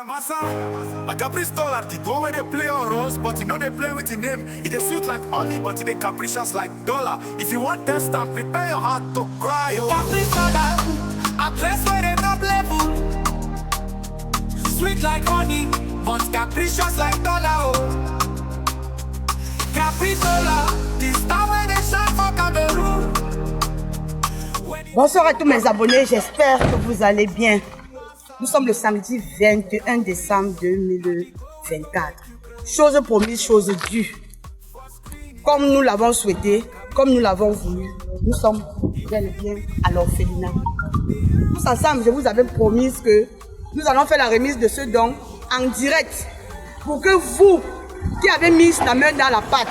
My caprice tall at the door when they play on rose, but you know they play with the name. It is sweet like honey, but it is capricious like dollar. If you want test and prepare your heart to cry. Oh. Caprice dollar, a place where they not level. Sweet like honey, but capricious like dollar. Oh. Caprice dollar, this time when they shine for Cameroon. Bonsoir à tous mes abonnés, j'espère que vous allez bien. Nous sommes le samedi 21 décembre 2024. Chose promise, chose due. Comme nous l'avons souhaité, comme nous l'avons voulu, nous sommes bien et bien à l'orphelinat. Tous ensemble, je vous avais promis que nous allons faire la remise de ce don en direct. Pour que vous qui avez mis la main dans la pâte,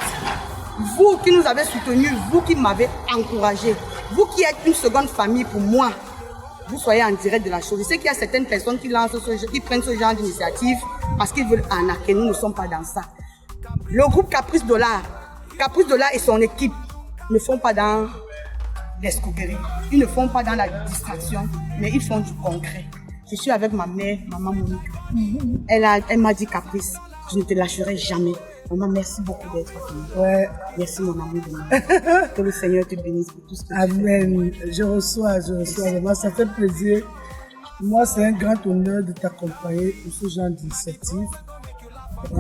vous qui nous avez soutenus, vous qui m'avez encouragé, vous qui êtes une seconde famille pour moi, vous soyez en direct de la chose. Je sais qu'il y a certaines personnes qui prennent ce genre d'initiative parce qu'ils veulent arnaquer. Nous ne sommes pas dans ça. Le groupe Caprice Dollar et son équipe ne font pas dans l'escroquerie. Ils ne font pas dans la distraction, mais ils font du concret. Je suis avec ma mère, maman Monique. Elle m'a dit Caprice, je ne te lâcherai jamais. Maman, merci beaucoup d'être venu. Ouais. Merci mon amour de moi. Que le Seigneur te bénisse pour tout ce que Amen. Tu fais. Je reçois. Vraiment, ça fait plaisir. Moi, c'est un grand honneur de t'accompagner pour ce genre d'initiative.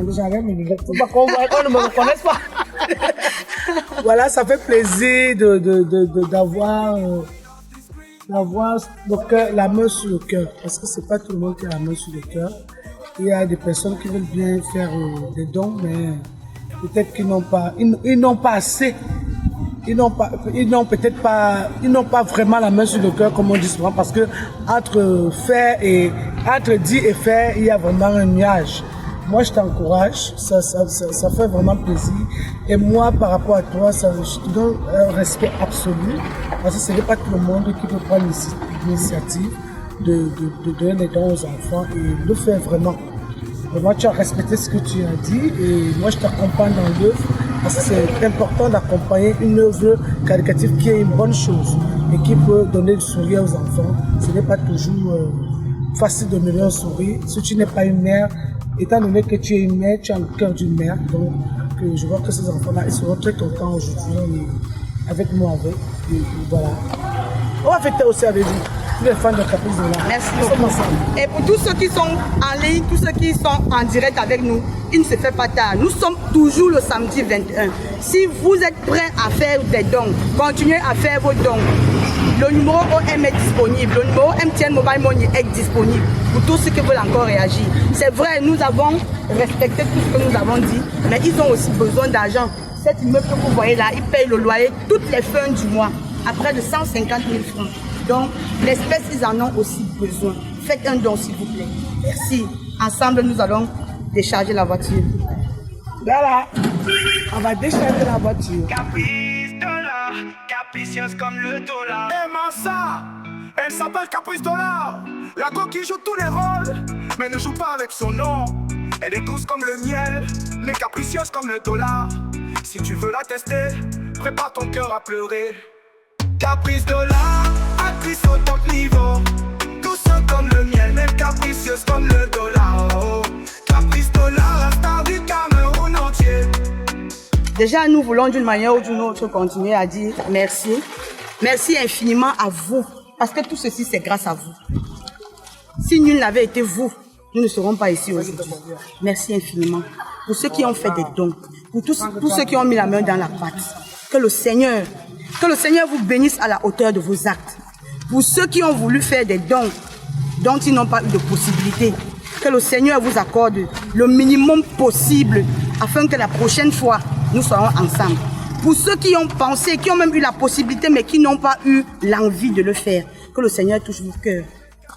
J'avais mes lunettes. On ne me reconnaisse pas. Voilà, ça fait plaisir d'avoir le cœur, la main sur le cœur. Parce que c'est pas tout le monde qui a la main sur le cœur. Il y a des personnes qui veulent bien faire des dons, mais peut-être qu'ils n'ont pas, ils n'ont pas assez. Ils n'ont pas vraiment la main sur le cœur, comme on dit souvent, parce que entre dire et faire, il y a vraiment un nuage. Moi, je t'encourage, ça fait vraiment plaisir. Et moi, par rapport à toi, je te donne un respect absolu, parce que ce n'est pas tout le monde qui peut prendre l'initiative de donner des dons aux enfants et de faire vraiment. Et moi, tu as respecté ce que tu as dit et moi, je t'accompagne dans l'œuvre parce que c'est important d'accompagner une œuvre caritative qui est une bonne chose et qui peut donner le sourire aux enfants. Ce n'est pas toujours facile de donner un sourire. Si tu n'es pas une mère, étant donné que tu es une mère, tu as le cœur d'une mère. Donc, je vois que ces enfants-là, ils seront très contents aujourd'hui avec moi. Et voilà. On va fêter aussi avec vous. Tous les fans de Caprice Dollar. Merci beaucoup. Et pour tous ceux qui sont en ligne, tous ceux qui sont en direct avec nous, il ne se fait pas tard. Nous sommes toujours le samedi 21. Si vous êtes prêts à faire des dons, continuez à faire vos dons. Le numéro OM est disponible. Le numéro MTN Mobile Money est disponible pour tous ceux qui veulent encore réagir. C'est vrai, nous avons respecté tout ce que nous avons dit, mais ils ont aussi besoin d'argent. Cet immeuble que vous voyez là, ils payent le loyer toutes les fins du mois, à près de 150 000 francs. Donc, l'espèce, ils en ont aussi besoin. Faites un don, s'il vous plaît. Merci. Ensemble, nous allons décharger la voiture. Voilà. On va décharger la voiture. Caprice Dollar, capricieuse comme le dollar. Et Massa, elle s'appelle Caprice Dollar. La coquille joue tous les rôles, mais ne joue pas avec son nom. Elle est douce comme le miel, mais capricieuse comme le dollar. Si tu veux la tester, prépare ton cœur à pleurer. Caprice Dollar, actrice au top niveau. Douce comme le miel, même capricieuse comme le dollar. Oh. Caprice Dollar, la star du Cameroun entier. Déjà, nous voulons d'une manière ou d'une autre continuer à dire merci. Merci infiniment à vous. Parce que tout ceci, c'est grâce à vous. Si nul n'avait été vous, nous ne serons pas ici aujourd'hui. Merci infiniment. Pour ceux qui ont fait des dons, pour tous ceux qui ont mis la main dans la pâte. Que le Seigneur vous bénisse à la hauteur de vos actes. Pour ceux qui ont voulu faire des dons dont ils n'ont pas eu de possibilité, que le Seigneur vous accorde le minimum possible afin que la prochaine fois, nous soyons ensemble. Pour ceux qui ont pensé, qui ont même eu la possibilité mais qui n'ont pas eu l'envie de le faire, que le Seigneur touche vos cœurs.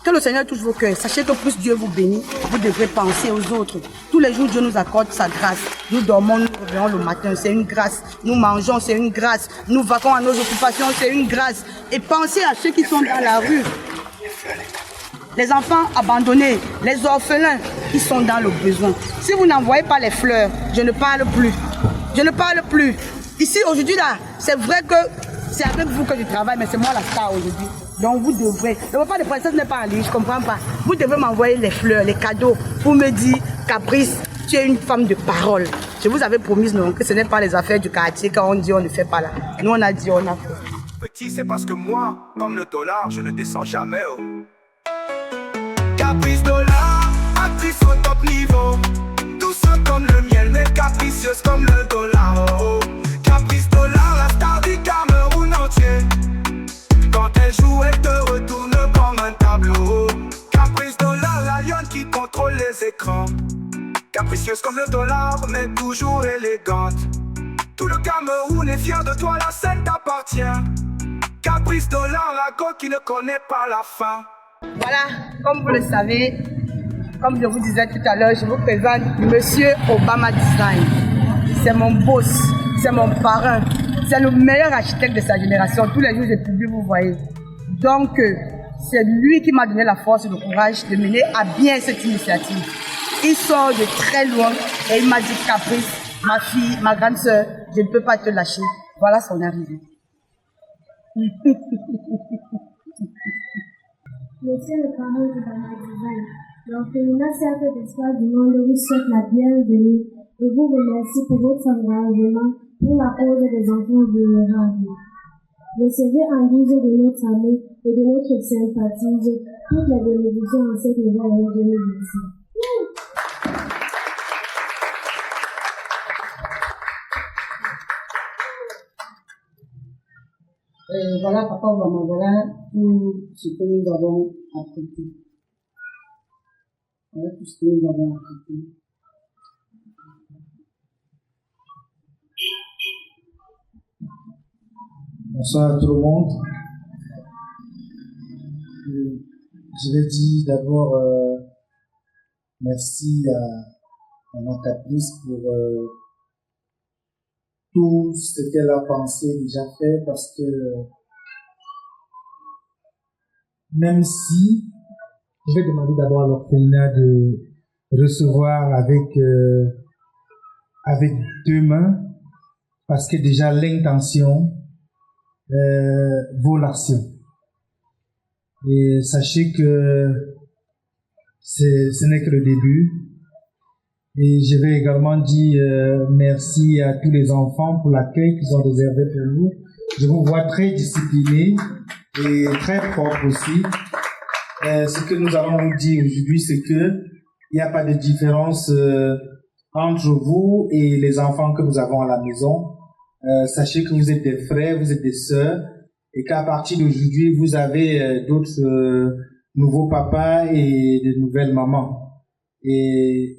Que le Seigneur touche vos cœurs. Sachez que plus Dieu vous bénit, vous devrez penser aux autres. Tous les jours, Dieu nous accorde sa grâce. Nous dormons, nous revenons le matin, c'est une grâce. Nous mangeons, c'est une grâce. Nous vaquons à nos occupations, c'est une grâce. Et pensez à ceux qui sont dans la rue. Les enfants abandonnés, les orphelins qui sont dans le besoin. Si vous n'envoyez pas les fleurs, je ne parle plus. Je ne parle plus. Ici, aujourd'hui, là, c'est vrai que c'est avec vous que je travaille, mais c'est moi la star aujourd'hui. Donc vous devrez, le repas de princesse n'est pas en ligne, je ne comprends pas. Vous devez m'envoyer les fleurs, les cadeaux pour me dire, Caprice, tu es une femme de parole. Je vous avais promis non, que ce n'est pas les affaires du quartier, quand on dit on ne fait pas là. Nous on a dit on a fait. Petit, c'est parce que moi, comme le dollar, je ne descends jamais. Oh. Caprice dollar, actrice au top niveau. Douce comme le miel, mais capricieuse comme le dollar. Oh. Caprice dollar, la star du Cameroun entier. Quand elle joue, elle te retourne comme un tableau. Caprice dollar, la lionne qui contrôle les écrans. Capricieuse comme le dollar, mais toujours élégante. Tout le Cameroun est fier de toi, la scène t'appartient. Caprice dollar, la go qui ne connaît pas la fin. Voilà, comme vous le savez, comme je vous disais tout à l'heure, je vous présente Monsieur Obama Design. C'est mon boss, c'est mon parrain, c'est le meilleur architecte de sa génération. Tous les jours, je publie, vous voyez. Donc, c'est lui qui m'a donné la force et le courage de mener à bien cette initiative. Il sort de très loin et il m'a dit, Caprice, ma fille, ma grande sœur, je ne peux pas te lâcher. Voilà son arrivée. Monsieur le parrain de Obama Design, l'orphelinat Cercle d'Espoir du Monde vous souhaite la bienvenue et vous remercie pour votre engagement pour la cause des enfants vulnérables. Recevez en guise de notre amour et de notre sympathie toutes les bénédictions en cette nouvelle année 2025. Voilà, papa Obama, voilà tout ce que nous avons appris. Voilà tout ce que nous avons appris. Bonsoir à tout le monde. Je vais dire d'abord merci à ma Caprice pour tout ce qu'elle a pensé, déjà fait, parce que même si je vais demander d'abord à l'orphelinat de recevoir avec deux mains, parce que déjà l'intention vaut l'action. Et sachez que ce n'est que le début. Et je vais également dire merci à tous les enfants pour l'accueil qu'ils ont réservé pour nous. Je vous vois très disciplinés et très propres aussi. Ce que nous allons vous dire aujourd'hui, c'est que il n'y a pas de différence entre vous et les enfants que nous avons à la maison. Sachez que vous êtes des frères, vous êtes des sœurs, et qu'à partir d'aujourd'hui, vous avez d'autres nouveaux papas et de nouvelles mamans. Et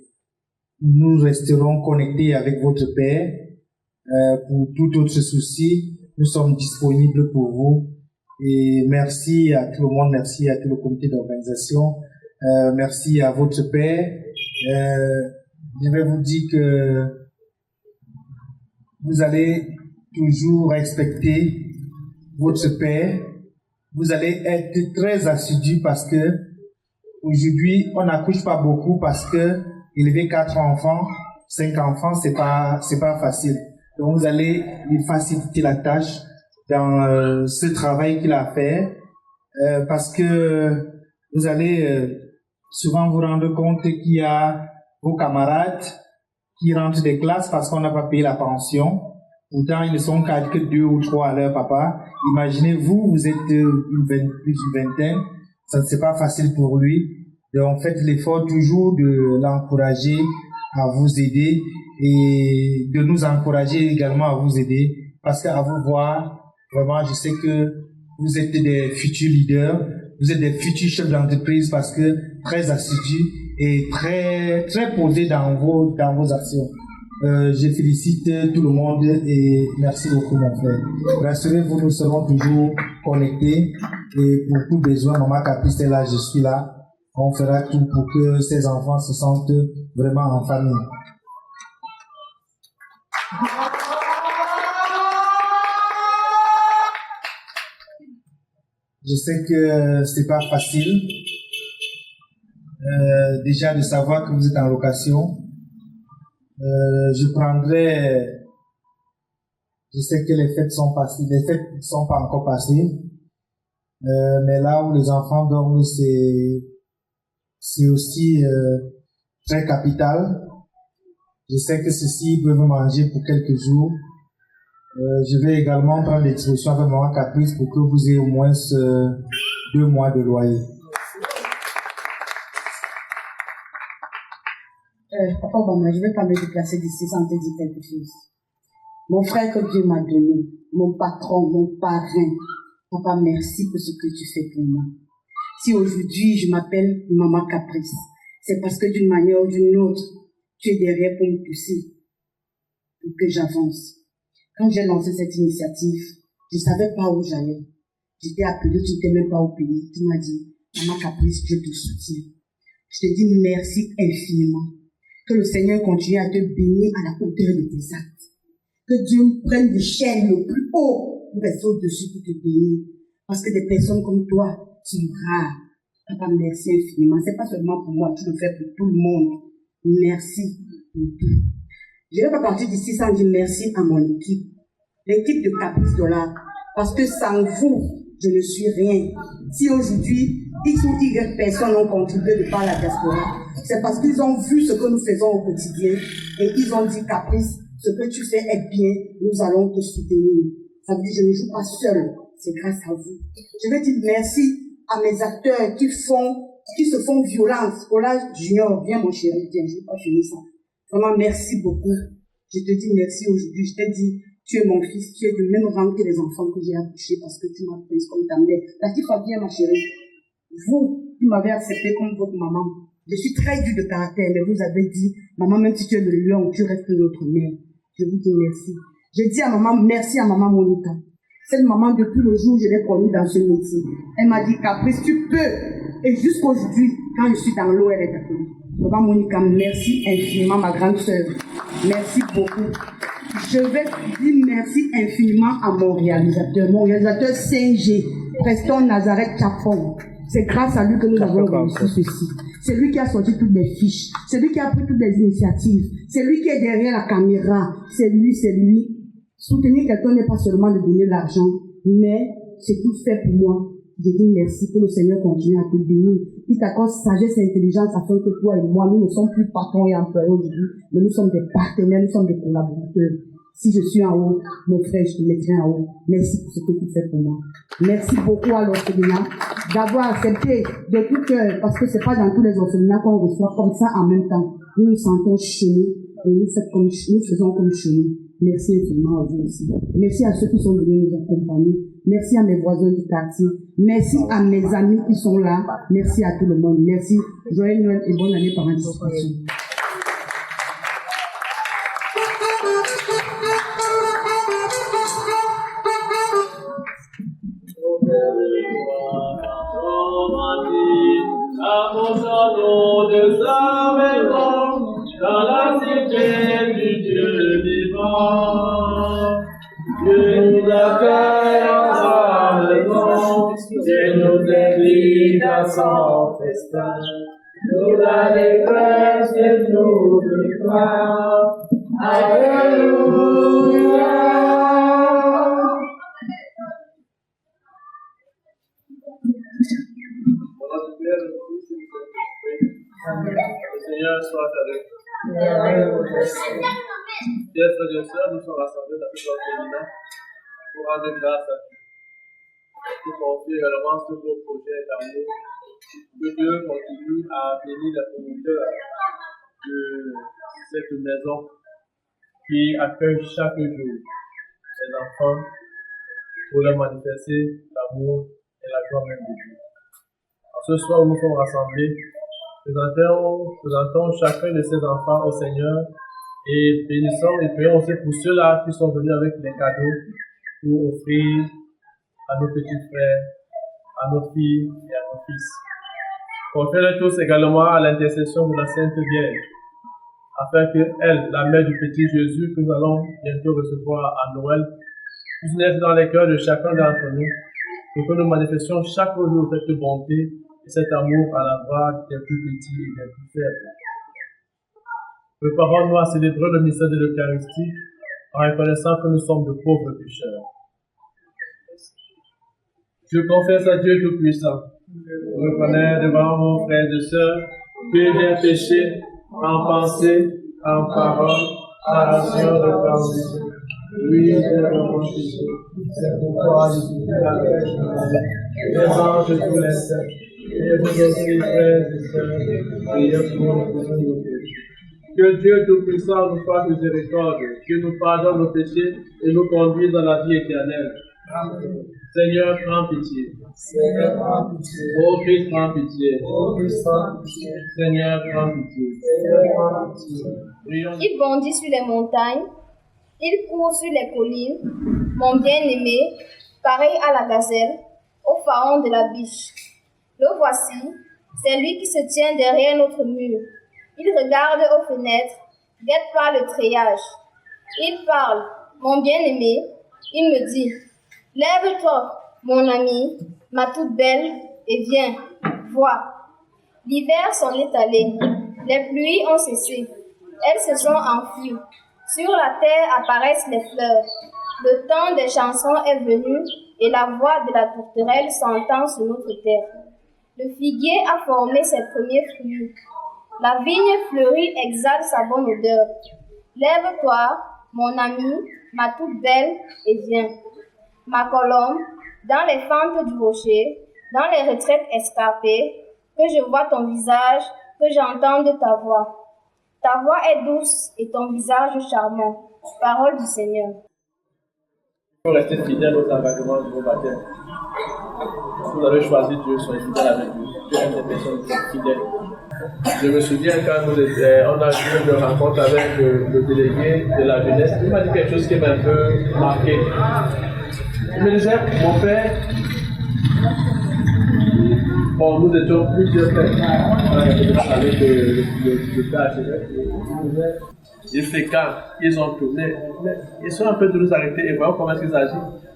nous resterons connectés avec votre père pour tout autre souci. Nous sommes disponibles pour vous. Et merci à tout le monde, merci à tout le comité d'organisation, merci à votre père. Je vais vous dire que vous allez toujours respecter votre père. Vous allez être très assidu parce que aujourd'hui, on n'accouche pas beaucoup parce que élever 4 enfants, 5 enfants, c'est pas facile. Donc vous allez lui faciliter la tâche dans ce travail qu'il a à faire parce que vous allez souvent vous rendre compte qu'il y a vos camarades qui rentrent des classes parce qu'on n'a pas payé la pension. Pourtant, ils ne sont que 2 ou 3 à leur papa. Imaginez, vous êtes plus d'une vingtaine. Ça ne c'est pas facile pour lui. Donc, faites l'effort toujours de l'encourager à vous aider et de nous encourager également à vous aider. Parce qu'à vous voir, vraiment, je sais que vous êtes des futurs leaders, vous êtes des futurs chefs d'entreprise parce que très assidus et très, très posés dans vos actions. Je félicite tout le monde et merci beaucoup mon frère. Rassurez-vous, nous serons toujours connectés et pour tout besoin, Maman Caprice est là, je suis là. On fera tout pour que ces enfants se sentent vraiment en famille. Je sais que c'est pas facile déjà de savoir que vous êtes en location. Je sais que les fêtes sont passées, les fêtes ne sont pas encore passées, Mais là où les enfants dorment, c'est aussi très capital. Je sais que ceux-ci peuvent manger pour quelques jours. Je vais également prendre des dispositions avec Maman Caprice pour que vous ayez au moins 2 mois de loyer. Papa Bama, je ne vais pas me déplacer d'ici sans te dire quelque chose. Mon frère que Dieu m'a donné, mon patron, mon parrain, papa, merci pour ce que tu fais pour moi. Si aujourd'hui je m'appelle Maman Caprice, c'est parce que d'une manière ou d'une autre, tu es derrière pour me pousser, pour que j'avance. Quand j'ai lancé cette initiative, je ne savais pas où j'allais. J'étais appelée, tu n'étais même pas au pays. Tu m'as dit, Maman Caprice, je te soutiens. Je te dis merci infiniment. Que le Seigneur continue à te bénir à la hauteur de tes actes. Que Dieu prenne l'échelle le plus haut pour rester au-dessus pour te bénir. Parce que des personnes comme toi sont rares. Papa, merci infiniment. C'est pas seulement pour moi, tu le fais pour tout le monde. Merci pour tout. Je ne vais pas partir d'ici sans dire merci à mon équipe. L'équipe de Caprice Dollar. Parce que sans vous, je ne suis rien. Si aujourd'hui, X ou Y personnes ont contribué de par la diaspora, c'est parce qu'ils ont vu ce que nous faisons au quotidien et ils ont dit, Caprice, ce que tu fais est bien, nous allons te soutenir. Ça veut dire, je ne joue pas seul, c'est grâce à vous. Je veux dire merci à mes acteurs qui se font violence. Ola Junior, viens mon chéri, tiens, je ne vais pas finir ça. Vraiment, merci beaucoup. Je te dis merci aujourd'hui. Je te dis, tu es mon fils, tu es du même rang que les enfants que j'ai accouchés parce que tu m'as prise comme ta mère. Latifa, viens ma chérie. Vous, vous m'avez accepté comme votre maman. Je suis très dure de caractère, mais vous avez dit, maman, même si tu es le lion, tu restes notre mère. Je vous dis merci. Je dis à maman, merci à maman Monica. Cette maman, depuis le jour où je l'ai connue dans ce métier, elle m'a dit, Caprice, tu peux. Et jusqu'aujourd'hui, quand je suis dans l'eau, elle est appelée. Maman Monica, merci infiniment, ma grande sœur. Merci beaucoup. Je vais dire merci infiniment à mon réalisateur 5G, Preston Nazareth Chapon. C'est grâce à lui que nous avons réussi ceci. C'est lui qui a sorti toutes les fiches. C'est lui qui a pris toutes les initiatives. C'est lui qui est derrière la caméra. C'est lui. Soutenir quelqu'un n'est pas seulement de donner l'argent, mais c'est tout fait pour moi. Je dis merci, que le Seigneur continue à te bénir. Il t'accorde sagesse et intelligence afin que toi et moi, nous ne sommes plus patrons et employés aujourd'hui, mais nous sommes des partenaires, nous sommes des collaborateurs. Si je suis en haut, mon frère, je te mettrai en haut. Merci pour ce que tu fais pour moi. Merci beaucoup à l'orphelinat d'avoir accepté de tout cœur, parce que c'est pas dans tous les orphelinats qu'on reçoit comme ça en même temps. Nous nous sentons chez nous et nous faisons comme chez nous. Merci infiniment à vous aussi. Merci à ceux qui sont venus nous accompagner. Merci à mes voisins du quartier. Merci à mes amis qui sont là. Merci à tout le monde. Merci. Joyeux Noël et bonne année par anticipation. De sa maison, dans la cité du Dieu vivant. Dieu nous accueille en sa maison, Dieu nous invite à son festin. Nous l'allégresse et nous le croix. Alléluia. Le Seigneur soit avec nous. Chers frères et sœurs, nous sommes rassemblés dans cette orphelinat pour rendre grâce à Dieu. Pour confier également ce beau projet d'amour. Que Dieu continue à bénir les promoteurs de cette maison qui accueille chaque jour les enfants pour leur manifester l'amour et la joie même de Dieu. Alors, ce soir, nous sommes rassemblés. Présentons chacun de ces enfants au Seigneur et bénissons et prions aussi pour ceux-là qui sont venus avec des cadeaux pour offrir à nos petits frères, à nos filles et à nos fils. Confions-les tous également à l'intercession de la Sainte Vierge, afin que elle, la mère du petit Jésus que nous allons bientôt recevoir à Noël, puisse naître dans les cœurs de chacun d'entre nous, pour que nous manifestions chaque jour cette bonté et cet amour à l'endroit des plus petits et des plus faibles. Préparons-nous à célébrer le mystère de l'Eucharistie en reconnaissant que nous sommes de pauvres pécheurs. Je confesse à Dieu Tout-Puissant. Je reconnais devant vos frères et sœurs que j'ai péché en pensée, en parole, en action de conviction. Oui, j'ai vraiment péché. C'est pourquoi je suis la paix de ma vie. Les anges de tous les saints. Et vous aussi, frères et sœurs, priez pour nous de nos péchés. Que Dieu Tout-Puissant nous fasse miséricorde, que nous pardonne nos péchés et nous conduise dans la vie éternelle. Amen. Seigneur, prends pitié. Seigneur, prends pitié. Ô Christ, prends pitié. Ô Christ, prends pitié. Seigneur, prends pitié. Seigneur, prends pitié. Prions. Il bondit sur les montagnes, il court sur les collines, mon bien-aimé, pareil à la gazelle, au pharaon de la biche. Le voici, c'est lui qui se tient derrière notre mur. Il regarde aux fenêtres, guette par le treillage. Il parle, mon bien-aimé, il me dit, lève-toi, mon ami, ma toute belle, et viens, vois. L'hiver s'en est allé, les pluies ont cessé, elles se sont enfuies. Sur la terre apparaissent les fleurs. Le temps des chansons est venu et la voix de la tourterelle s'entend sur notre terre. Le figuier a formé ses premiers fruits. La vigne fleurie exhale sa bonne odeur. Lève-toi, mon ami, ma toute belle, et viens. Ma colombe, dans les fentes du rocher, dans les retraites escarpées, que je vois ton visage, que j'entende ta voix. Ta voix est douce et ton visage charmant. Parole du Seigneur. Il faut rester fidèle aux engagements de vos baptêmes. Si vous avez choisi Dieu, soyez fidèle avec Dieu. Dieu aime des personnes qui sont fidèles. Je me souviens quand on a eu une rencontre avec le délégué de la jeunesse, il m'a dit quelque chose qui m'a un peu marqué. Il me disait, mon père, bon, nous étions plusieurs frères. Avec le père archevêque. Ils fréquentent, ils ont tourné. Ils sont un peu de nous arrêter et voyons comment ils agissent.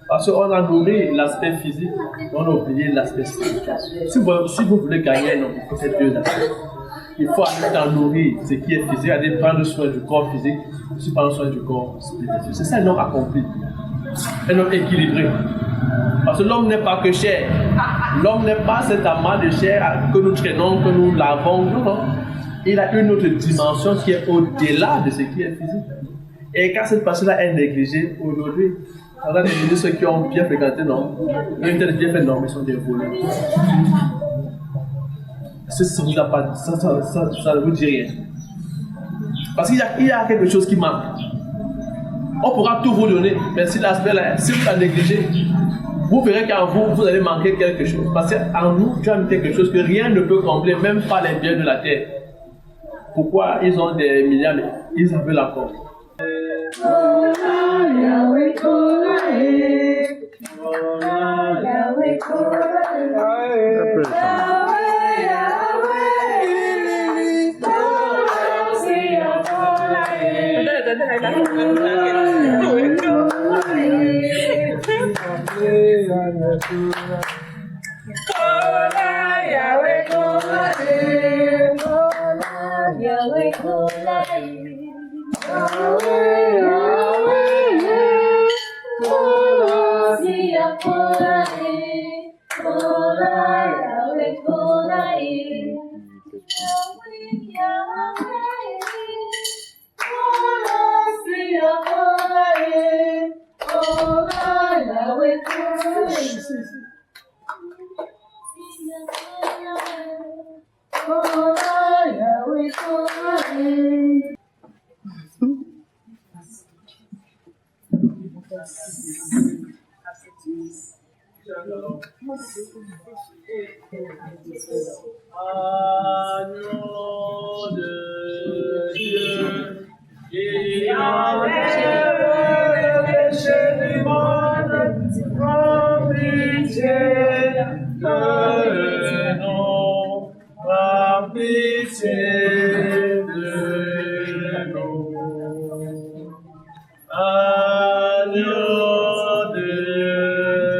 Parce qu'on a nourri l'aspect physique, on a oublié l'aspect spirituel. Si vous voulez gagner un homme, il faut ces deux aspects. Il faut en même temps nourrir ce qui est physique, c'est-à-dire prendre soin du corps physique, aussi prendre soin du corps spirituel. C'est ça un homme accompli, un homme équilibré. Parce que l'homme n'est pas que chair. L'homme n'est pas cet amas de chair que nous traînons, que nous lavons. Non. Il a une autre dimension qui est au-delà de ce qui est physique. Et quand cette partie-là est négligée, aujourd'hui, on a négligé ceux qui ont bien fréquenté, non. Ils ont bien fait, non, mais ils sont des voleurs. Ça ne vous dit rien. Parce qu'il y a quelque chose qui manque. On pourra tout vous donner, mais si l'aspect-là, si vous la négligez, vous verrez qu'en vous, vous allez manquer quelque chose. Parce qu'en nous, tu as mis quelque chose que rien ne peut combler, même pas les biens de la terre. Pourquoi ils ont des milliards, mais ils en veulent encore. Agneau de Dieu, qui enlève le péché du monde, prends pitié de nous, prends pitié de nous. Agneau de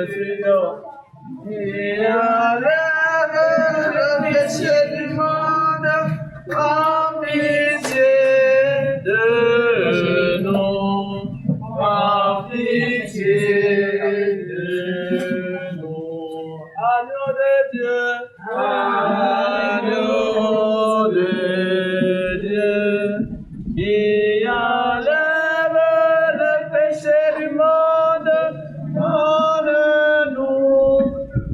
Dieu, qui enlève le péché du monde, qui enlève le péché du monde, donne-nous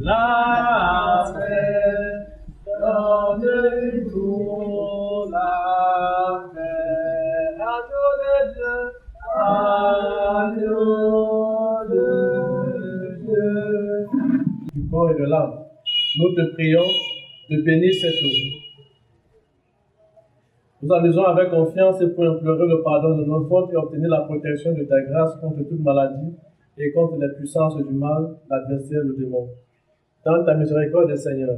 la paix, donne-nous la paix. Agneau de Dieu, agneau de Dieu. Du corps et de l'âme, nous te prions de bénir cette eau. Nous amusons avec confiance et pour implorer le pardon de nos fautes et obtenir la protection de ta grâce contre toute maladie et contre les puissances du mal, l'adversaire, le démon. Dans ta miséricorde, Seigneur,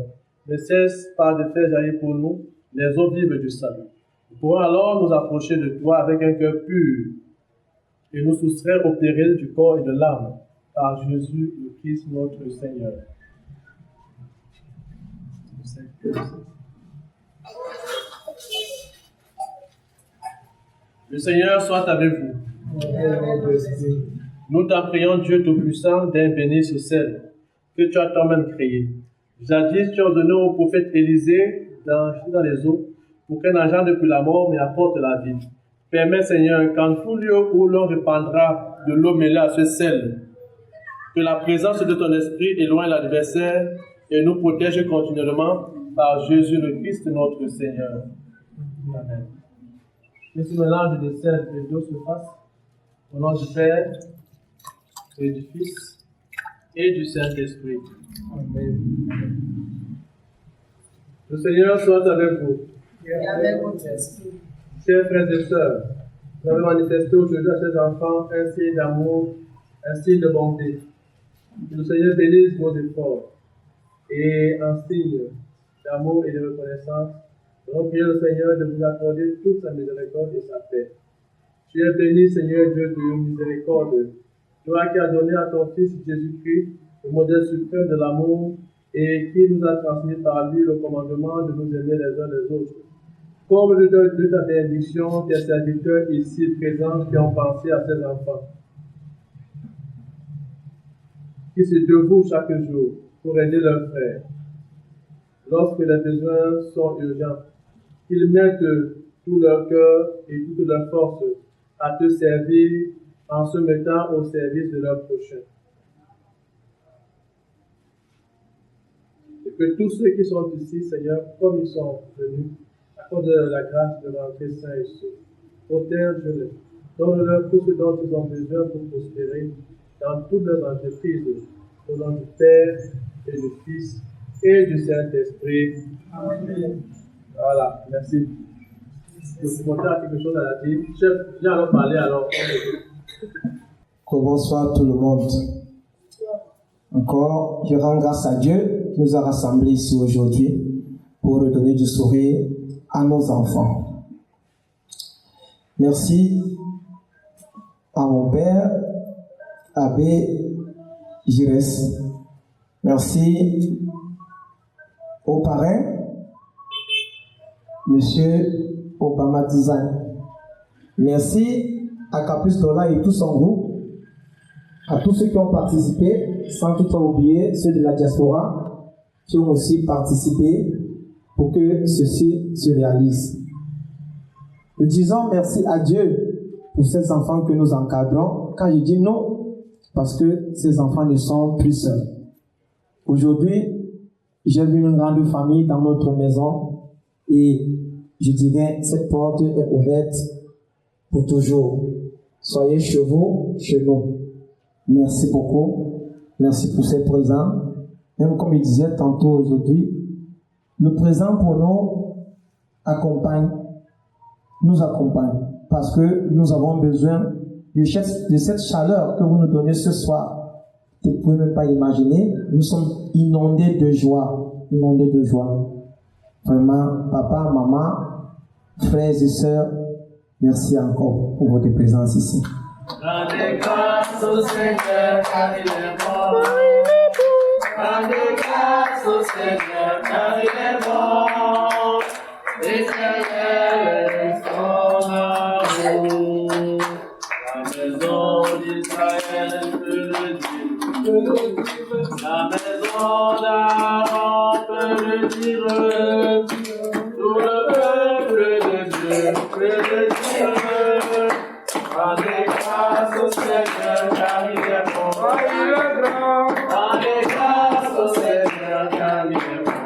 ne cesse pas de faire jaillir pour nous les eaux vives du salut. Nous pourrons alors nous approcher de toi avec un cœur pur et nous soustraire au péril du corps et de l'âme par Jésus le Christ notre Seigneur. Le Seigneur soit avec vous. Nous t'en prions, Dieu Tout-Puissant, d'un béni ce sel que tu as toi-même créé. Jadis, tu as donné au prophète Élisée dans les eaux pour qu'un agent depuis la mort mais apporte la vie. Permets, Seigneur, qu'en tout lieu où l'on répandra de l'eau mêlée à ce sel, que la présence de ton esprit éloigne l'adversaire et nous protège continuellement par Jésus le Christ notre Seigneur. Amen. Que ce mélange de sel et d'eau se fasse au nom du Père et du Fils et du Saint-Esprit. Amen. Le Seigneur soit avec vous. Et avec votre esprit. Chers frères et sœurs, nous avons manifesté aujourd'hui à ces enfants un signe d'amour, un signe de bonté. Que le Seigneur bénisse vos efforts et en signe d'amour et de reconnaissance, nous prions le Seigneur de vous accorder toute sa miséricorde et sa paix. Tu es béni, Seigneur Dieu de miséricorde, toi qui as donné à ton Fils Jésus-Christ le modèle suprême de l'amour et qui nous a transmis par lui le commandement de nous aimer les uns les autres. Comme de ta bénédiction, tes serviteurs ici présents qui ont pensé à ces enfants, qui se dévouent chaque jour pour aider leurs frères, lorsque les besoins sont urgents, qu'ils mettent tout leur cœur et toute leur force à te servir en se mettant au service de leur prochain. Et que tous ceux qui sont ici, Seigneur, comme ils sont venus, accorde la grâce de rentrer sains et saufs. Protège-les, donne-leur tout ce dont ils ont besoin pour prospérer dans toutes leurs entreprises, au nom du Père et du Fils et du Saint-Esprit. Amen. Voilà, merci. Je vous montrer quelque chose à la vie. Chef, viens alors parler alors. Bonsoir tout le monde. Encore, je rends grâce à Dieu qui nous a rassemblés ici aujourd'hui pour redonner du sourire à nos enfants. Merci à mon père, Abbé Girès. Merci au parrain, Monsieur Obama Design. Merci à Caprice Dola et tout son groupe, à tous ceux qui ont participé, sans toutefois oublier ceux de la diaspora qui ont aussi participé pour que ceci se réalise. Nous disons merci à Dieu pour ces enfants que nous encadrons. Quand je dis non, parce que ces enfants ne sont plus seuls. Aujourd'hui, j'ai vu une grande famille dans notre maison et je dirais cette porte est ouverte pour toujours. Soyez chez vous, chez nous. Merci beaucoup. Merci pour ces présents. Même comme il disait tantôt aujourd'hui, le présent pour nous nous accompagne parce que nous avons besoin de cette chaleur que vous nous donnez ce soir. Vous ne pouvez même pas imaginer, nous sommes inondés de joie, Vraiment, papa, maman, frères et sœurs, merci encore pour votre présence ici. Rendez grâce au Seigneur car il est bon. Rendez grâce au Seigneur car il est bon. Éternel est son amour. La maison d'Israël peut le dire. La maison d'Aaron peut le dire. Tout le peuple de Dieu peut le Dieu. Rendez grâce au Seigneur car il est bon. Rendez grâce au Seigneur car il est bon.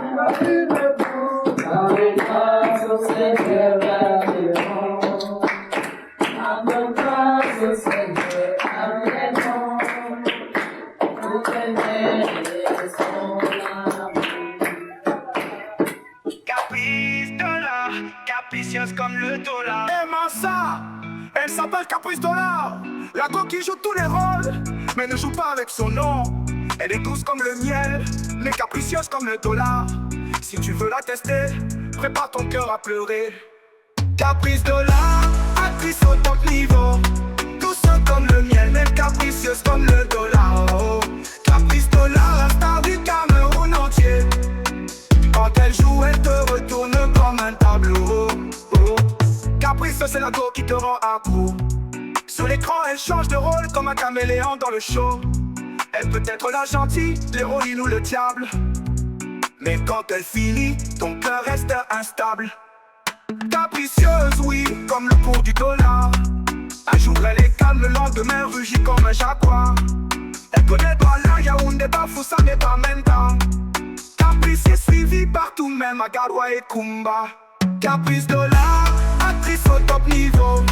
Rendez grâce au Seigneur car il est bon. Rendez grâce au Seigneur car il est bon. Caprice dollar, capricieuse comme le dollar. Aimant ça, elle s'appelle Caprice Dollar. La go qui joue tous les rôles, mais ne joue pas avec son nom. Elle est douce comme le miel, mais capricieuse comme le dollar. Si tu veux la tester, prépare ton cœur à pleurer. Caprice Dollar, actrice au top niveau. Douce comme le miel, mais capricieuse comme le dollar. Oh. Caprice Dollar, la star du Cameroun entier. Quand elle joue, elle te retourne comme un tableau. Oh. Caprice, c'est la go qui te rend accro. Sur l'écran, elle change de rôle comme un caméléon dans le show. Elle peut être la gentille, l'héroïne ou le diable. Mais quand elle finit, ton cœur reste instable. Capricieuse, oui, comme le cours du dollar. Un jour elle est calme, le lendemain rugit comme un jaguar. Elle connaît Douala, Yaoundé, Bafoussam et Bamenda. Caprice est suivi partout, même à Garoua et Kumba. Caprice Dollar, actrice au top niveau.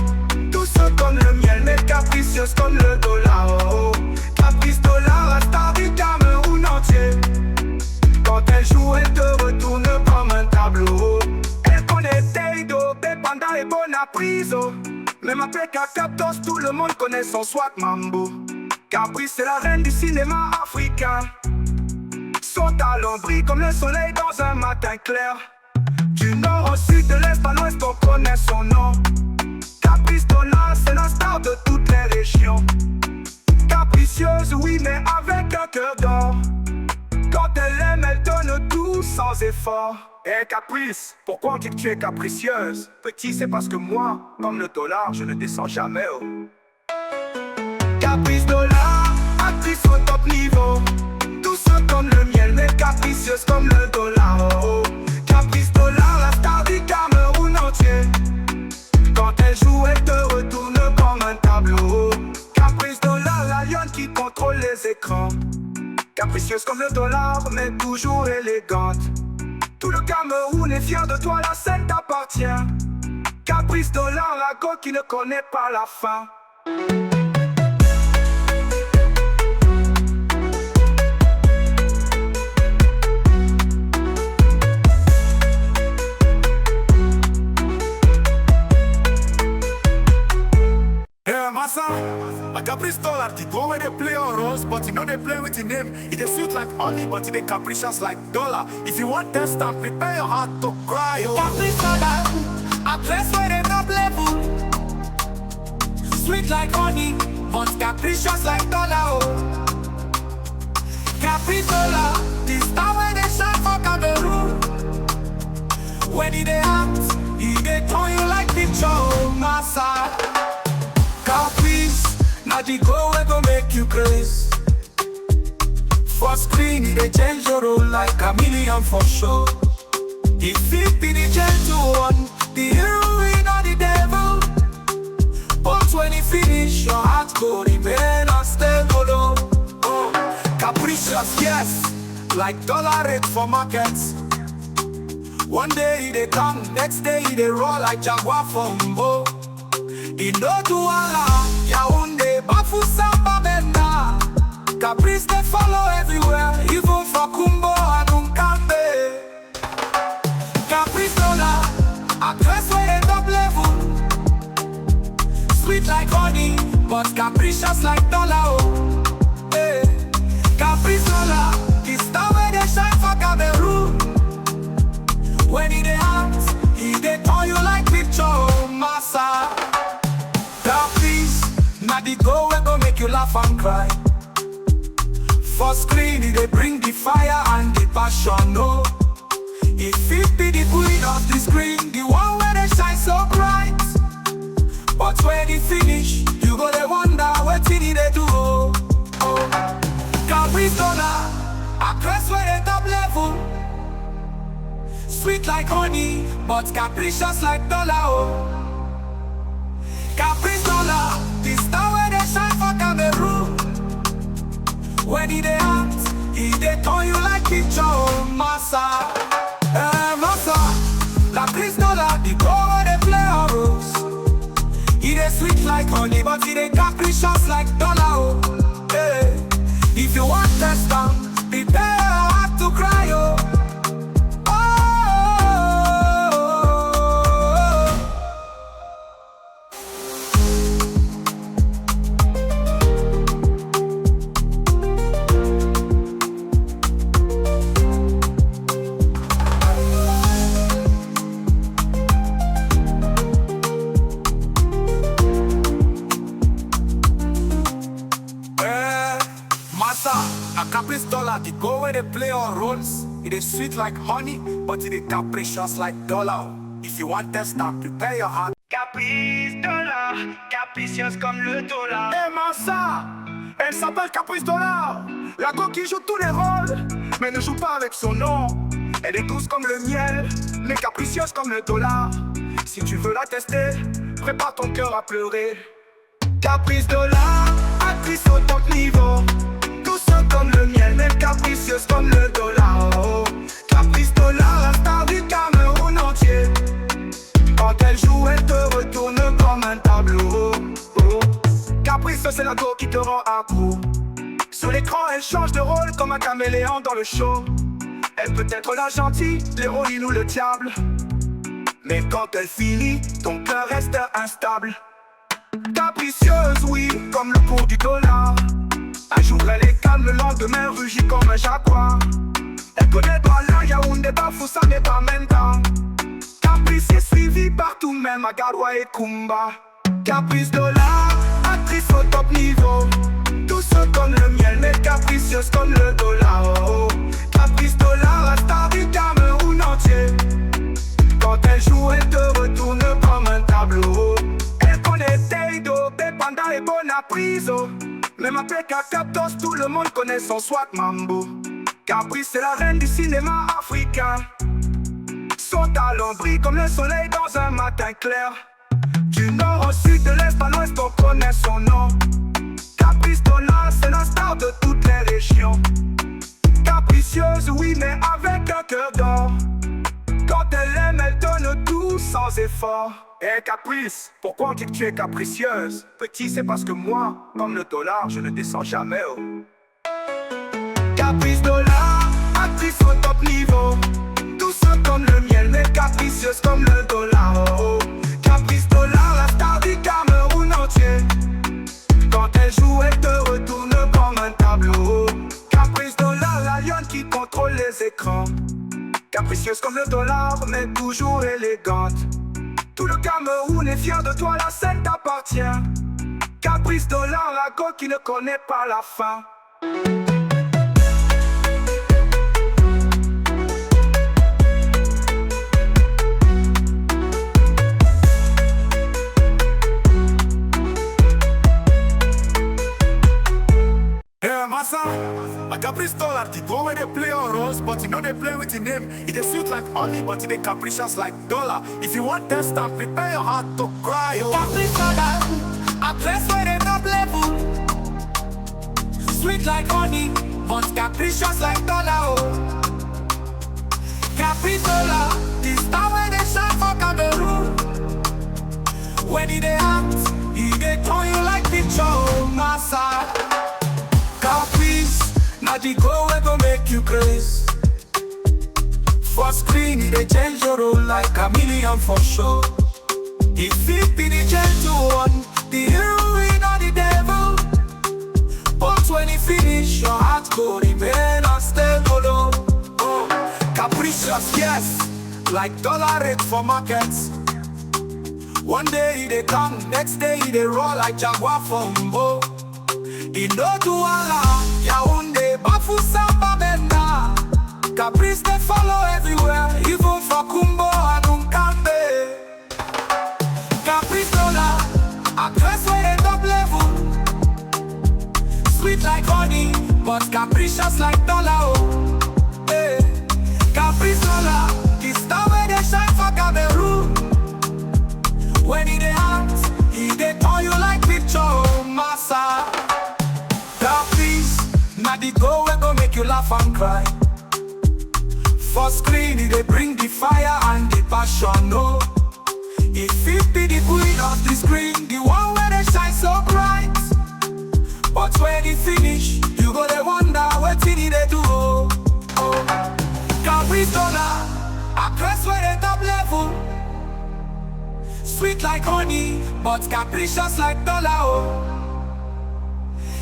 Douce comme le miel, mais capricieuse comme le dollar. Oh. Caprice Dollar, la star du Cameroun entier. Quand elle joue, elle te retourne comme un tableau. Elle connaît Teido, Pepanda et Bonapriso. Même après K14, tout le monde connaît son swag mambo. Caprice, c'est la reine du cinéma africain. Son talent brille comme le soleil dans un matin clair. Du nord au sud, de l'est à l'ouest, on connaît son nom. Caprice Dollar, c'est la star de toutes les régions. Capricieuse, oui, mais avec un cœur d'or. Quand elle aime, elle donne tout sans effort. Eh Caprice, pourquoi on dit que tu es capricieuse? Petit, c'est parce que moi, comme le dollar, je ne descends jamais. Oh. Caprice Dollar, actrice au top niveau. Douce comme le miel, mais capricieuse comme le dollar. Oh. Caprice Dollar, la star du Cameroun entier. Quand elle joue, elle te retourne comme un tableau. Caprice Dollar, la lionne qui contrôle les écrans. Capricieuse comme le dollar, mais toujours élégante. Tout le Cameroun est fier de toi, la scène t'appartient. Caprice Dollar, la go qui ne connaît pas la fin. Hey, Massa, a Caprice Dollar, they go where they play on rose, but you know they play with your name. It is sweet like honey, but it is capricious like dollar. If you want that stuff, prepare your heart to cry. Oh. Caprice Dollar, a place where they top level. Sweet like honey, but capricious like dollar. Oh. Caprice Dollar, the star where they shine for Cameroon. When he they act, he they turn you like picture, oh, Massa. Caprice, now the go we go make you crazy. For screen, they change your role like a million for sure. If it be the gentle one, the heroine or the devil. But when he finish, your heart go remain unstable. Oh, capricious, yes, like dollar rate for markets. One day they come, next day they roll like Jaguar for Mbo. He no do Allah, Yaoundé, Bafoussam, Bamenda. Caprice they follow everywhere, even for Kumbo and Unkambe. Caprice Dollar, a dress where they top level. Sweet like honey, but capricious like dollar. Oh. Hey. Caprice Dollar, the star where they shine for Cameroon. When he they act, he they turn you like picture, oh, Massa. Now the go we go make you laugh and cry. For screen they bring the fire and the passion, no. If it be the queen of the screen, the one where they shine so bright. But when he finish, you go they wonder what he they do. Oh. Caprice Dollar, a dress where they top level. Sweet like honey, but capricious like dollar. Oh. honey, but it ain't capricious like dollar. Hey. If you want test prepare your heart to cry. A caprice dollar, the go where they play our roles. It is sweet like honey, but it is capricious like dollar. If you want test prepare your heart. Caprice dollar, capricieuse comme le dollar. Et Massa, elle s'appelle Caprice dollar. La coquille joue tous les rôles, mais ne joue pas avec son nom. Elle est douce comme le miel, mais capricieuse comme le dollar. Si tu veux la tester, prépare ton cœur à pleurer. Caprice dollar, actrice au top niveau. Comme le miel, mais capricieuse comme le dollar. Oh. Caprice dollar, la star du Cameroun entier. Quand elle joue, elle te retourne comme un tableau. Oh. Caprice, c'est la go qui te rend accro. Sur l'écran, elle change de rôle comme un caméléon dans le show. Elle peut être la gentille, l'héroïne ou le diable. Mais quand elle finit, ton cœur reste instable. Capricieuse, oui, comme le cours du dollar. Un jour elle est calme, le lendemain rugit comme un jaguar. Elle connaît Douala, Yaoundé, Bafoussam et Bamenda. Caprice est suivi partout, même à Garoua et Kumba. Caprice dollar, actrice au top niveau. Douce comme le miel, mais capricieuse comme le dollar. Oh. Caprice dollar, la star du Cameroun entier. Quand elle joue, elle te retourne comme un tableau. Elle connaît Teido, Pepanda et Bonapriso. Même avec un Captos, tout le monde connaît son swag mambo. Caprice c'est la reine du cinéma africain. Son talent brille comme le soleil dans un matin clair. Du nord au sud, de l'est à l'ouest, on connaît son nom. Caprice dollar, c'est la star de toutes les régions. Capricieuse, oui, mais avec un cœur d'or. Quand elle aime, elle donne tout sans effort. Eh Caprice, pourquoi on dit que tu es capricieuse? Petit, c'est parce que moi, comme le dollar, je ne descends jamais. Oh. Caprice dollar, actrice au top niveau. Douce comme le miel, mais capricieuse comme le dollar. Oh. Caprice dollar, la star du Cameroun entier. Quand elle joue, elle te retourne comme un tableau. Caprice dollar, la lionne qui contrôle les écrans. Capricieuse comme le dollar, mais toujours élégante. Tout le Cameroun est fier de toi, la scène t'appartient. Caprice dollar, la go qui ne connaît pas la fin. Hey, Massa, a Caprice dollar, they go where they play on roles, but you know they play with your name. It is sweet like honey, but it is capricious like dollar. If you want test prepare your heart to cry. Oh. Caprice dollar, a place where they top level. Sweet like honey, but capricious like dollar. Oh. Caprice dollar, this time where they shine for Cameroon. When he dey act, he dey turn you like picture. Oh, Massa. Caprice, now the go where go make you crazy. For screen, they change your role like a chameleon for show. If it be the gentle one, the heroine or the devil. But when he finish, your heart go remain unstable. Oh, capricious, yes, like dollar rate for markets. One day they come, next day they roll like Jaguar for Mbo. He no Douala, Yaoundé, Bafoussam, Bamenda. Caprice they follow everywhere, even for Kumbo and Unkambe. Caprice dollar, a dress where they top level. Sweet like honey, but capricious like dollar. Oh, hey. Caprice dollar, this star where they shine for Cameroon. When he dey act, he dey turn you like picture. Oh, Massa. Caprice, now the go where go make you laugh and cry. For screen, they bring the fire and the passion, no. If it be the queen of the screen, the one where they shine like honey, but capricious like dollar. Oh.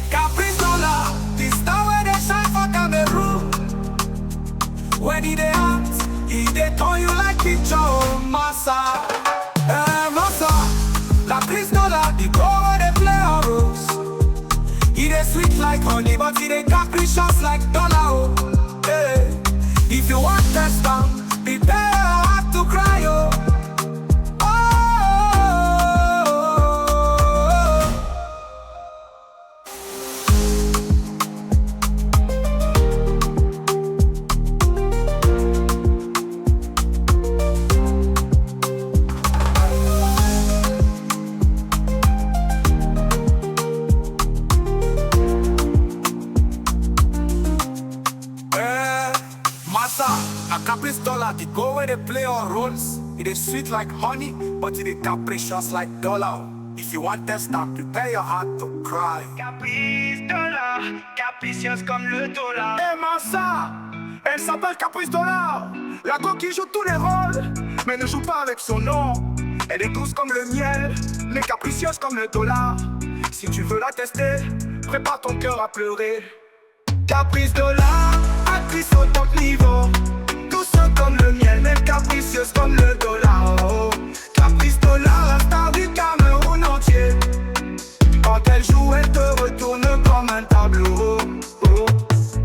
Caprice dollar, the star where they shine for Cameroon. When he dey act, he dey turn you like picture. Oh, massa, massa. Caprice dollar, the girl where they play on rose. He dey sweet like honey, but he dey capricious like dollar. Oh, hey. If you want test down, prepare your heart to cry. Oh. A caprice dollar, the go where they play on roles. It is sweet like honey, but it is capricious like dollar. If you want test start, prepare your heart to cry. Caprice dollar, capricieuse comme le dollar. Et Massa, elle s'appelle Caprice dollar. La coquille joue tous les rôles, mais ne joue pas avec son nom. Elle est douce comme le miel, mais capricieuse comme le dollar. Si tu veux la tester, prépare ton cœur à pleurer. Caprice dollar, actrice au top niveau. Comme le miel, mais capricieuse comme le dollar. Oh. Caprice dollar, la star du Cameroun entier. Quand elle joue, elle te retourne comme un tableau. Oh.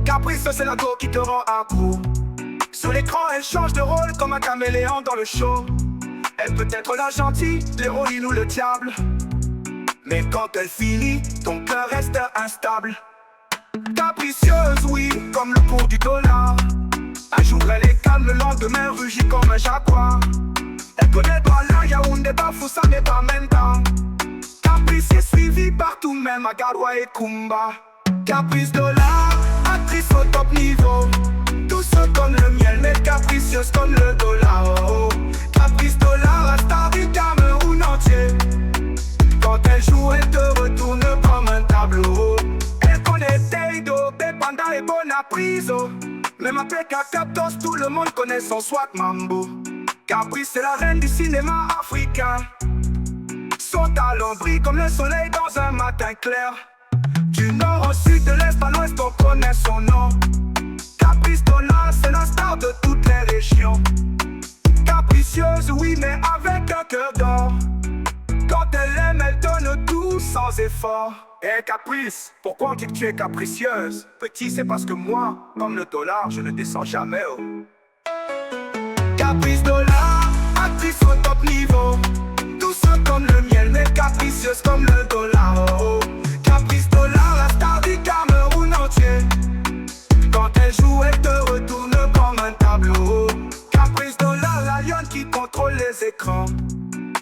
Caprice, c'est la go qui te rend accro. Sur l'écran, elle change de rôle comme un caméléon dans le show. Elle peut être la gentille, l'héroïne ou le diable. Mais quand elle finit, ton cœur reste instable. Capricieuse, oui, comme le cours du dollar. Un jour elle est calme, le lendemain rugit comme un jaguar. Elle connaît Douala, Yaoundé, Bafoussa, mais pas Menta. Caprice est suivi partout, même à Garoua et Kumba. Caprice dollar, actrice au top niveau. Douce comme le miel, mais capricieuse comme le dollar. Oh. Caprice dollar, la star du Cameroun entier. Quand elle joue, elle te retourne comme un tableau. Elle connaît Teido, Panda et Bonapriso. Même avec Captos, tout le monde connaît son swag mambo. Caprice c'est la reine du cinéma africain. Son talent brille comme le soleil dans un matin clair. Du nord au sud, de l'est à l'ouest, on connaît son nom. Caprice dollar, c'est la star de toutes les régions. Capricieuse, oui, mais avec un cœur d'or. Quand elle aime, elle donne tout sans effort. Eh Caprice, pourquoi on dit que tu es capricieuse? Petit, c'est parce que moi, comme le dollar, je ne descends jamais. Oh. Caprice dollar, actrice au top niveau. Douce comme le miel, mais capricieuse comme le dollar. Oh. Caprice dollar, la star du Cameroun entier. Quand elle joue, elle te retourne comme un tableau. Caprice dollar, la lionne qui contrôle les écrans.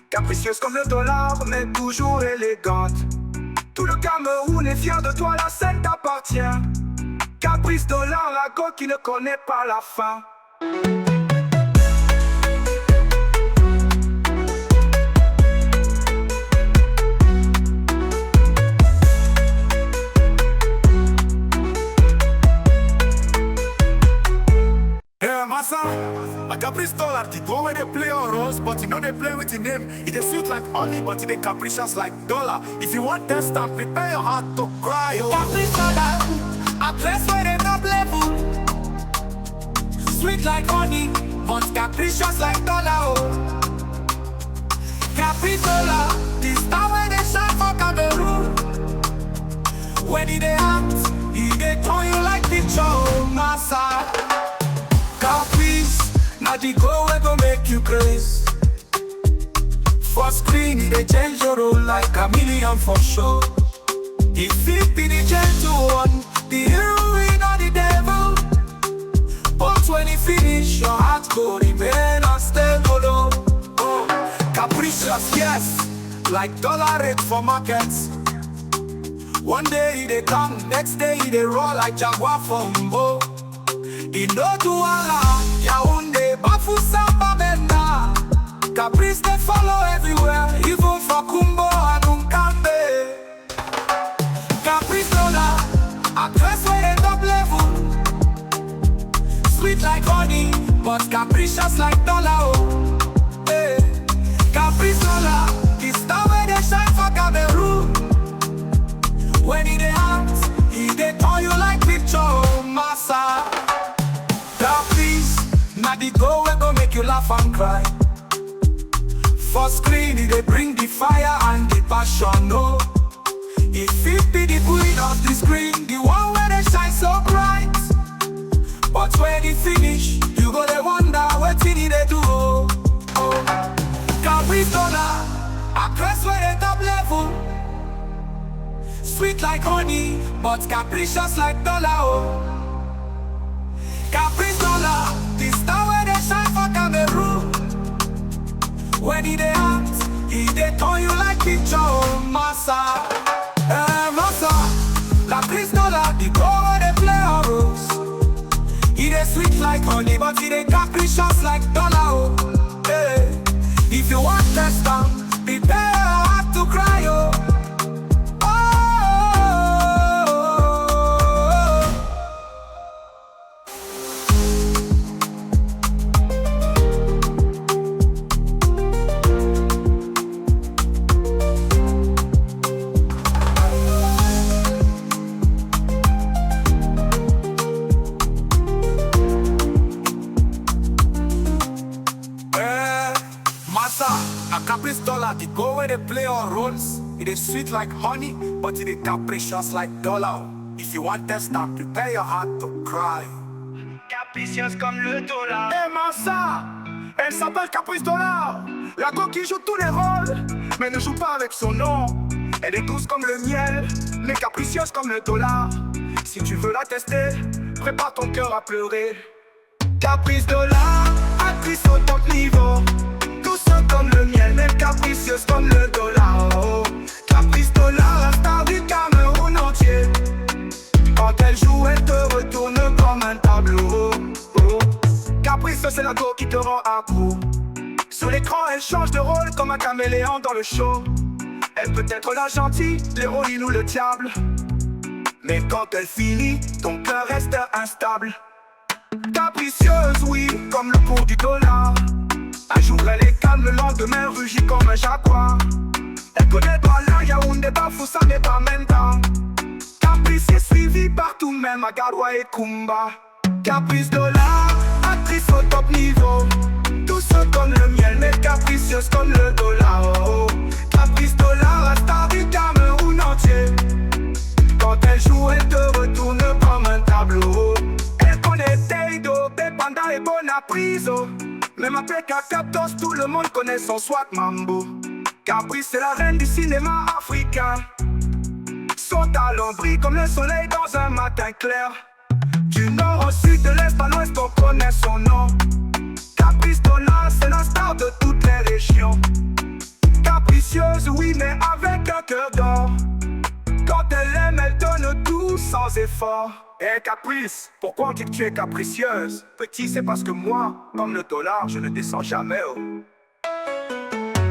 Capricieuse comme le dollar, mais toujours élégante. Tout le Cameroun est fier de toi, la scène t'appartient. Caprice dollar, la go qui ne connaît pas la fin. Yeah, Massa, a Caprice dollar, the go where they play on rose, but you know they play with him. It is sweet like honey, but it is capricious like dollar. If you want test start, prepare your heart to cry. Oh. Caprice dollar, a place where they top level. Sweet like honey, but capricious like dollar. Oh. Caprice dollar, the star where they shine for Cameroon. When he dey act, he dey turn you like picture. Oh, massa. Caprice, now the go where go make you crazy. For screen, they change your role like a million for sure. If it be the gentle one, the heroine or the devil. But when you finish, your heart go remain unstable. Oh, capricious, yes, like dollar rate for markets. One day they come, next day they roll like Jaguar for Mbo. He no Douala, Yaoundé, Bafoussa, Bamenda. Caprice they follow everywhere, even for Kumbo and Unkambe. Caprice dollar, a dress where they top level. Sweet like honey, but capricious like dollar. Oh, hey. Caprice dollar. laugh and cry. For screen, they bring the fire and the passion, no. If it be the queen of the screen, the one where they shine so bright. But when it finish, you go to wonder what they do. Caprice dollar, a crest where they top level. Sweet like honey, but capricious like dollar, oh. Caprice dollar, the star where they shine for Cameroon. When he dey act, he dey turn you like picture, oh, massa. Massa, Caprice dollar, the girl where they play a rose. He dey sweet like honey, but he dey capricious like dollar, oh. Hey. If you want test them, prepare your heart to cry, oh. A Caprice dollar, the go where they play all roles. It is sweet like honey, but it is capricious like dollar. If you want test time, prepare your heart to cry. Capricieuse comme le dollar. Et Massa, elle s'appelle Caprice dollar. La coquille joue tous les rôles, mais ne joue pas avec son nom. Elle est douce comme le miel, mais capricieuse comme le dollar. Si tu veux la tester, prépare ton cœur à pleurer. Caprice dollar, actrice au top niveau. Comme le miel, mais capricieuse comme le dollar, oh. Caprice dollar, la star du Cameroun entier. Quand elle joue, elle te retourne comme un tableau, oh. Caprice, c'est la go qui te rend accro. Sur l'écran, elle change de rôle comme un caméléon dans le show. Elle peut être la gentille, l'héroïne ou le diable. Mais quand elle finit, ton cœur reste instable. Capricieuse, oui, comme le cours du dollar. Un jour elle est calme, le lendemain rugit comme un jaguar. Elle connaît pas la Yaoundé, Bafoussa n'est pas Menta. Caprice est suivi partout, même à Garoua et Kumba. Caprice dollar, actrice au top niveau. Douce comme le miel, mais capricieuse comme le dollar, oh. Caprice dollar, la star du Cameroun entier. Quand elle joue, elle te retourne comme un tableau. Elle connaît Teido, Pepanda et Bonapriso. Même après K14, tout le monde connaît son swag mambo. Caprice c'est la reine du cinéma africain. Son talent brille comme le soleil dans un matin clair. Du nord au sud, de l'est à l'ouest, on connaît son nom. Caprice dollar, c'est la star de toutes les régions. Capricieuse, oui, mais avec un cœur d'or. Quand elle aime, elle donne tout sans effort. Eh Caprice, pourquoi on dit que tu es capricieuse? Petit, c'est parce que moi, comme le dollar, je ne descends jamais, oh.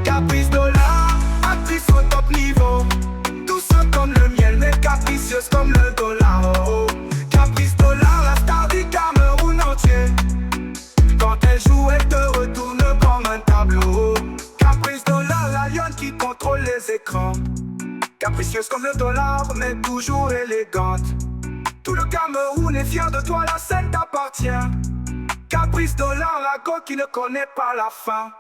Caprice dollar, actrice au top niveau. Douce comme le miel, mais capricieuse comme le dollar, oh. Caprice dollar, la star du Cameroun entier. Quand elle joue, elle te retourne comme un tableau. Caprice dollar, la lionne qui contrôle les écrans. Capricieuse comme le dollar, mais toujours élégante. Tout le Cameroun est fier de toi, la scène t'appartient. Caprice dollar, la go qui ne connaît pas la fin.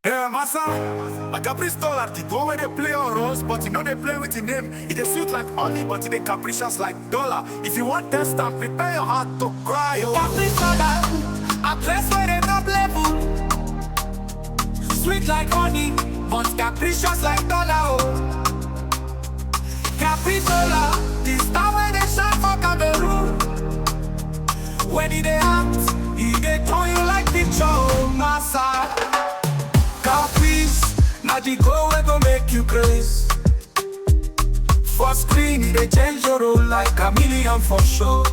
Yeah, Massa, a Caprice dollar, the go where they play on rose, but you know they play with him. It is sweet like honey, but it is capricious like dollar. If you want test time, prepare your heart to cry, oh. Caprice dollar, a place where they top level. Sweet like honey, but capricious like dollar, oh. Caprice dollar, the star where they shine for Cameroon. When he dey act, he dey turn you like picture, oh, massa. Caprice, now the go where go make you crazy. For screen, they change your role like a chameleon for show.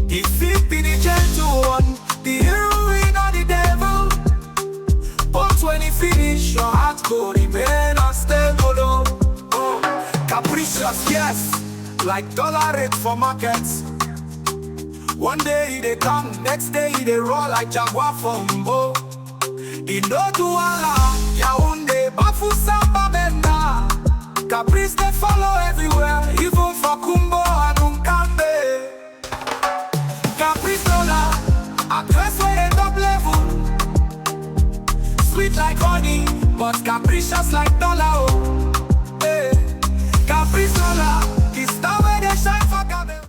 If it be the gentle one, the heroine or the devil. But when he finish, your heart go remain unstable, oh. Capricious, yes, like dollar rate for markets. One day they come, next day they roll like Jaguar for Mbo. Indo Douala, Yaoundé, Bafoussa, Bamenda, Caprice de